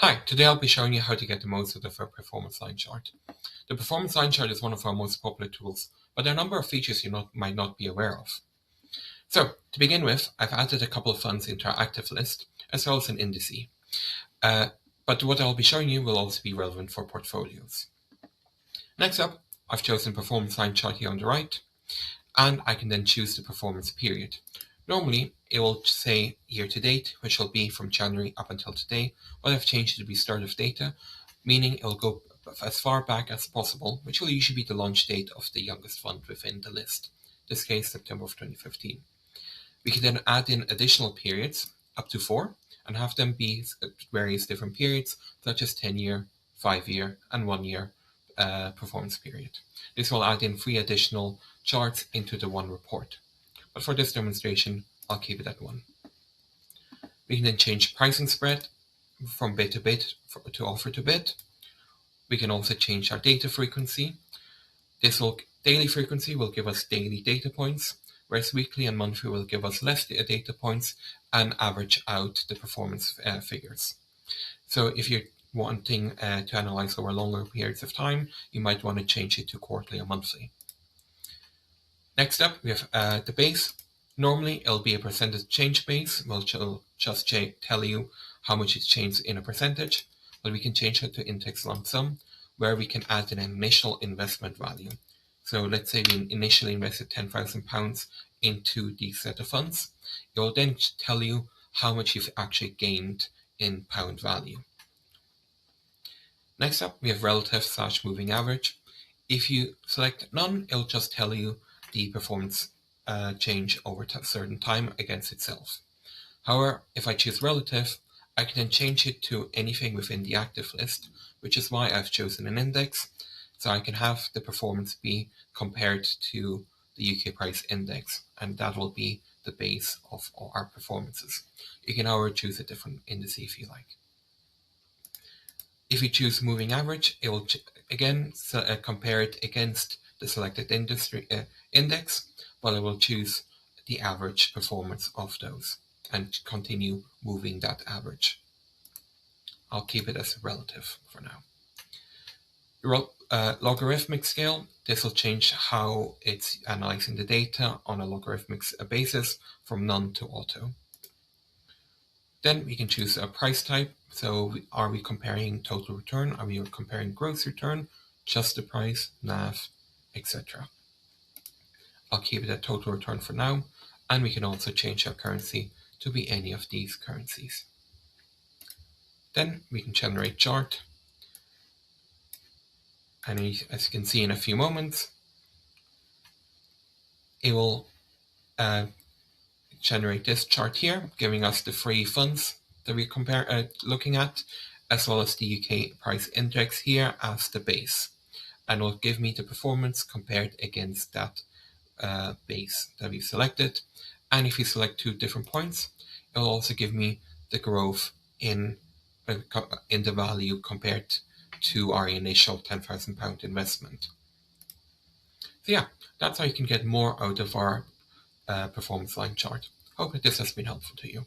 Hi, today I'll be showing you how to get the most out of our performance line chart. The performance line chart is one of our most popular tools, but there are a number of features you might not be aware of. So, to begin with, I've added a couple of funds into our active list, as well as an indice. But what I'll be showing you will also be relevant for portfolios. Next up, I've chosen performance line chart here on the right, and I can then choose the performance period. Normally, it will say year to date, which will be from January up until today, but I've changed it to be start of data, meaning it'll go as far back as possible, which will usually be the launch date of the youngest fund within the list, in this case September of 2015. We can then add in additional periods, up to 4, and have them be various different periods, such as 10-year, 5-year, and 1-year performance period. This will add in 3 additional charts into the one report. But for this demonstration, I'll keep it at 1. We can then change pricing spread from bid to bid to offer to bid. We can also change our data frequency. Daily frequency will give us daily data points, whereas weekly and monthly will give us less data points and average out the performance figures. So if you're wanting to analyze over longer periods of time, you might want to change it to quarterly or monthly. Next up, we have the base. Normally, it'll be a percentage change base. We'll just tell you how much it's changed in a percentage, but we can change it to index lump sum, where we can add an initial investment value. So let's say we initially invested £10,000 into these set of funds. It will then tell you how much you've actually gained in pound value. Next up, we have relative/moving average. If you select none, it'll just tell you the performance change over a certain time against itself. However, if I choose relative, I can then change it to anything within the active list, which is why I've chosen an index, so I can have the performance be compared to the UK price index, and that will be the base of all our performances. You can, however, choose a different index if you like. If you choose moving average, it will again compare it against the selected index, but I will choose the average performance of those and continue moving that average. I'll keep it as relative for now. Logarithmic scale, this will change how it's analyzing the data on a logarithmic basis from none to auto. Then we can choose a price type. So are we comparing total return? Are we comparing gross return, just the price, NAV, etc. I'll keep it at total return for now, and we can also change our currency to be any of these currencies. Then we can generate chart, and as you can see in a few moments, it will generate this chart here, giving us the 3 funds that we looking at, as well as the UK price index here as the base, and will give me the performance compared against that base that we selected. And if you select 2 different points, it will also give me the growth in the value compared to our initial £10,000 investment. So yeah, that's how you can get more out of our performance line chart. Hope that this has been helpful to you.